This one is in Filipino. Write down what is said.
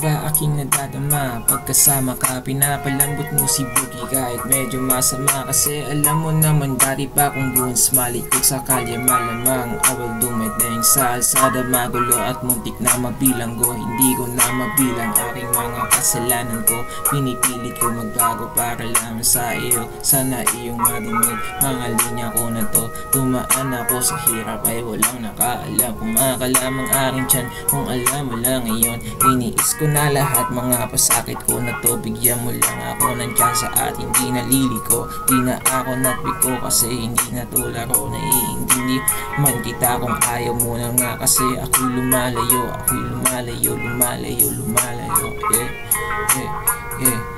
ba aking nadadama? Pagkasama ka, pinapalambot mo si Boogie kahit medyo masama. Kasi alam mo naman dati pa kung doon sa malikot sa kalye malamang I will do my thing sa alsada, magulo at muntik na mabilanggo. Hindi ko na mabilang aking mga kasalanan ko. Pinipilit ko magbago para lang sa iyo. Sana iyong marinig mga linya ko na to. Tumaan ako sa hirap ay walang nakaalam. Kumakalam ang aking tiyan kung alam mo lang ngayon. Iniis ko na lahat mga pasakit ko na to. Bigyan mo lang ako ng tsansa at hindi naliliko. Di na ako nagbigo kasi hindi na to laro. Naiintindi man kita kung ayaw mo na nga. Kasi ako'y lumalayo, lumalayo, lumalayo, lumalayo. Yeah, yeah, yeah.